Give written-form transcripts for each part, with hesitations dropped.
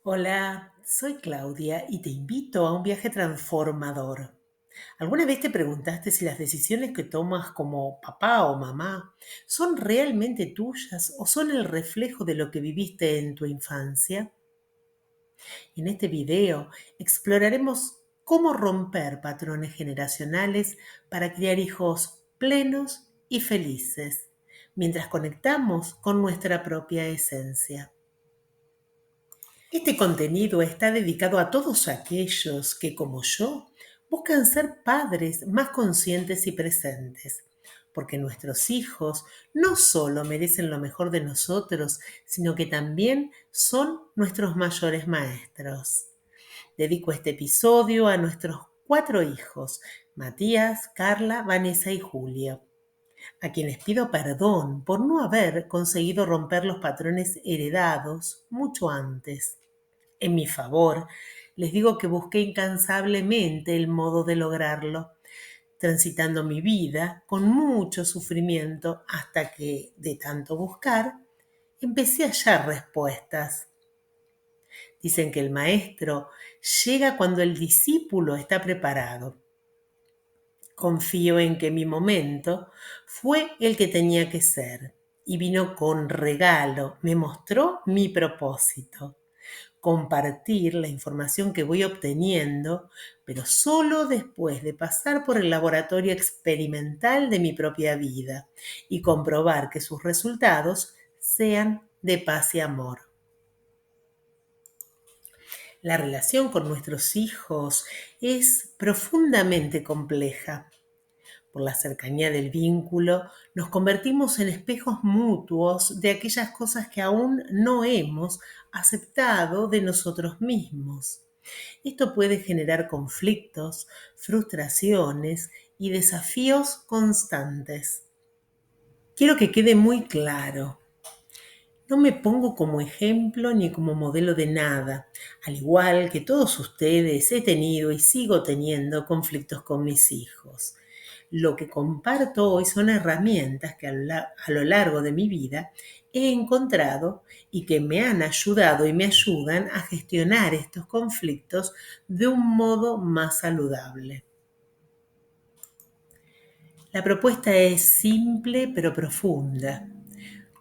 Hola, soy Claudia y te invito a un viaje transformador. ¿Alguna vez te preguntaste si las decisiones que tomas como papá o mamá son realmente tuyas o son el reflejo de lo que viviste en tu infancia? En este video exploraremos cómo romper patrones generacionales para criar hijos plenos y felices, mientras conectamos con nuestra propia esencia. Este contenido está dedicado a todos aquellos que, como yo, buscan ser padres más conscientes y presentes, porque nuestros hijos no solo merecen lo mejor de nosotros, sino que también son nuestros mayores maestros. Dedico este episodio a nuestros 4 hijos, Matías, Carla, Vanessa y Julio, a quienes pido perdón por no haber conseguido romper los patrones heredados mucho antes. En mi favor, les digo que busqué incansablemente el modo de lograrlo, transitando mi vida con mucho sufrimiento hasta que, de tanto buscar, empecé a hallar respuestas. Dicen que el maestro llega cuando el discípulo está preparado. Confío en que mi momento fue el que tenía que ser y vino con regalo, me mostró mi propósito: compartir la información que voy obteniendo, pero solo después de pasar por el laboratorio experimental de mi propia vida y comprobar que sus resultados sean de paz y amor. La relación con nuestros hijos es profundamente compleja. Por la cercanía del vínculo, nos convertimos en espejos mutuos de aquellas cosas que aún no hemos aceptado de nosotros mismos. Esto puede generar conflictos, frustraciones y desafíos constantes. Quiero que quede muy claro: no me pongo como ejemplo ni como modelo de nada. Al igual que todos ustedes, he tenido y sigo teniendo conflictos con mis hijos. Lo que comparto hoy son herramientas que a lo largo de mi vida he encontrado y que me han ayudado y me ayudan a gestionar estos conflictos de un modo más saludable. La propuesta es simple pero profunda.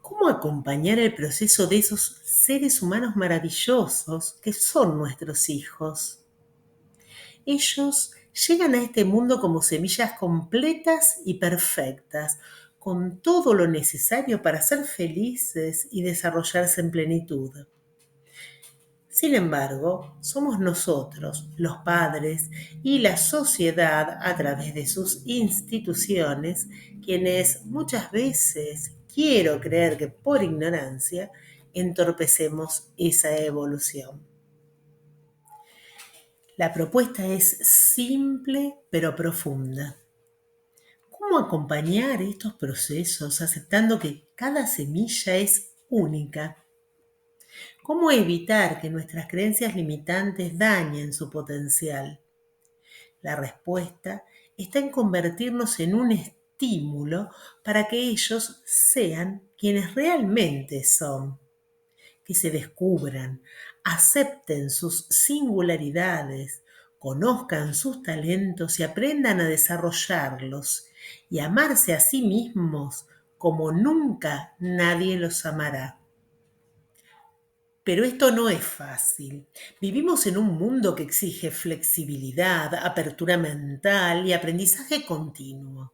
¿Cómo acompañar el proceso de esos seres humanos maravillosos que son nuestros hijos? Ellos llegan a este mundo como semillas completas y perfectas, con todo lo necesario para ser felices y desarrollarse en plenitud. Sin embargo, somos nosotros, los padres y la sociedad a través de sus instituciones, quienes muchas veces, quiero creer que por ignorancia, entorpecemos esa evolución. La propuesta es simple pero profunda. ¿Cómo acompañar estos procesos aceptando que cada semilla es única? ¿Cómo evitar que nuestras creencias limitantes dañen su potencial? La respuesta está en convertirnos en un estímulo para que ellos sean quienes realmente son, que se descubran, acepten sus singularidades, conozcan sus talentos y aprendan a desarrollarlos y amarse a sí mismos como nunca nadie los amará. Pero esto no es fácil. Vivimos en un mundo que exige flexibilidad, apertura mental y aprendizaje continuo.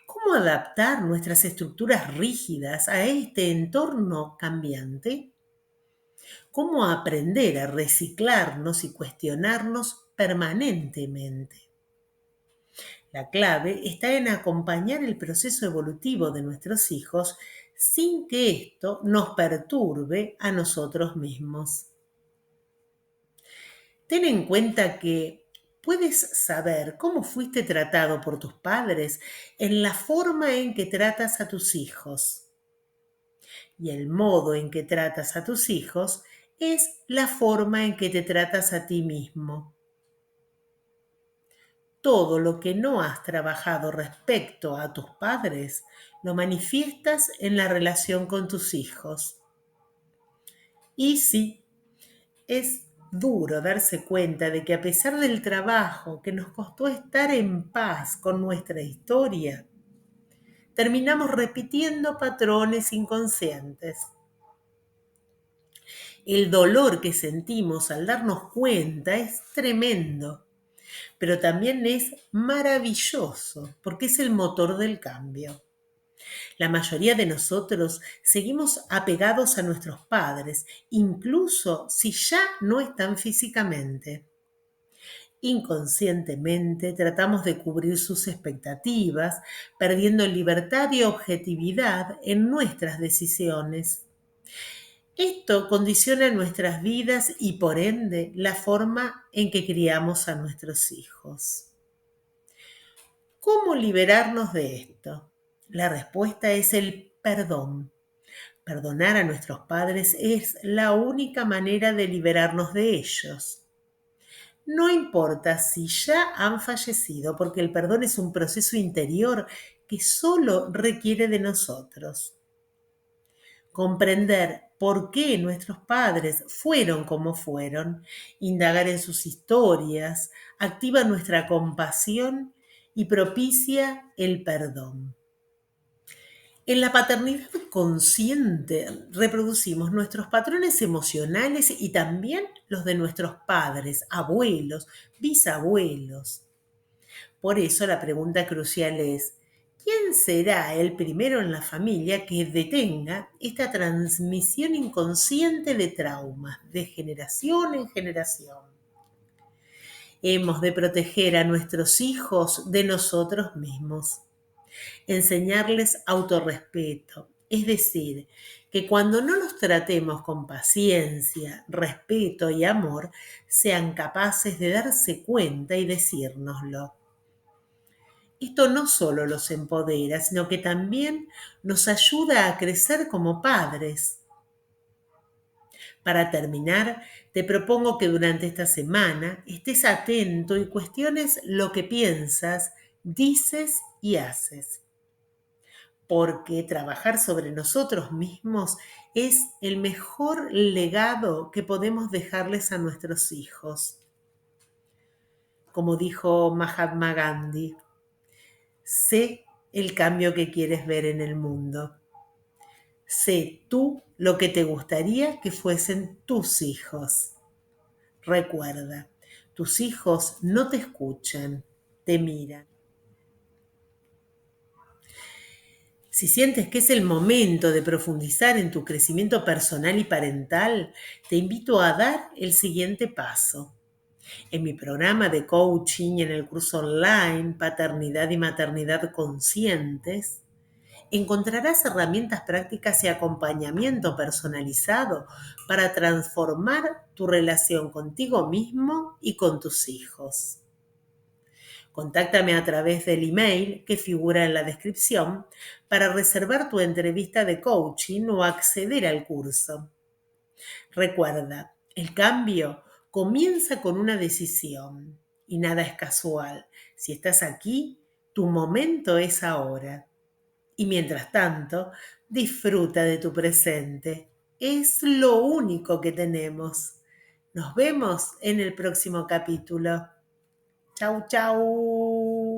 ¿Cómo adaptar nuestras estructuras rígidas a este entorno cambiante? ¿Cómo aprender a reciclarnos y cuestionarnos permanentemente? La clave está en acompañar el proceso evolutivo de nuestros hijos sin que esto nos perturbe a nosotros mismos. Ten en cuenta que puedes saber cómo fuiste tratado por tus padres en la forma en que tratas a tus hijos. Y el modo en que tratas a tus hijos es la forma en que te tratas a ti mismo. Todo lo que no has trabajado respecto a tus padres lo manifiestas en la relación con tus hijos. Y sí, Es duro darse cuenta de que a pesar del trabajo que nos costó estar en paz con nuestra historia, terminamos repitiendo patrones inconscientes. El dolor que sentimos al darnos cuenta es tremendo, pero también es maravilloso porque es el motor del cambio. La mayoría de nosotros seguimos apegados a nuestros padres, incluso si ya no están físicamente. Inconscientemente tratamos de cubrir sus expectativas, perdiendo libertad y objetividad en nuestras decisiones. Esto condiciona nuestras vidas y por ende la forma en que criamos a nuestros hijos. ¿Cómo liberarnos de esto? La respuesta es el perdón. Perdonar a nuestros padres es la única manera de liberarnos de ellos. No importa si ya han fallecido, porque el perdón es un proceso interior que solo requiere de nosotros. Comprender por qué nuestros padres fueron como fueron, indagar en sus historias, activa nuestra compasión y propicia el perdón. En la paternidad consciente reproducimos nuestros patrones emocionales y también los de nuestros padres, abuelos, bisabuelos. Por eso la pregunta crucial es, ¿quién será el primero en la familia que detenga esta transmisión inconsciente de traumas de generación en generación? Hemos de proteger a nuestros hijos de nosotros mismos, enseñarles autorrespeto, es decir, que cuando no los tratemos con paciencia, respeto y amor, sean capaces de darse cuenta y decírnoslo. Esto no solo los empodera, sino que también nos ayuda a crecer como padres. Para terminar, te propongo que durante esta semana estés atento y cuestiones lo que piensas, dices y haces. Porque trabajar sobre nosotros mismos es el mejor legado que podemos dejarles a nuestros hijos. Como dijo Mahatma Gandhi, sé el cambio que quieres ver en el mundo. Sé tú lo que te gustaría que fuesen tus hijos. Recuerda, tus hijos no te escuchan, te miran. Si sientes que es el momento de profundizar en tu crecimiento personal y parental, te invito a dar el siguiente paso. En mi programa de coaching y en el curso online Paternidad y Maternidad Conscientes, encontrarás herramientas prácticas y acompañamiento personalizado para transformar tu relación contigo mismo y con tus hijos. Contáctame a través del email que figura en la descripción para reservar tu entrevista de coaching o acceder al curso. Recuerda, el cambio comienza con una decisión y nada es casual. Si estás aquí, tu momento es ahora. Y mientras tanto, disfruta de tu presente. Es lo único que tenemos. Nos vemos en el próximo capítulo. Chau, chau.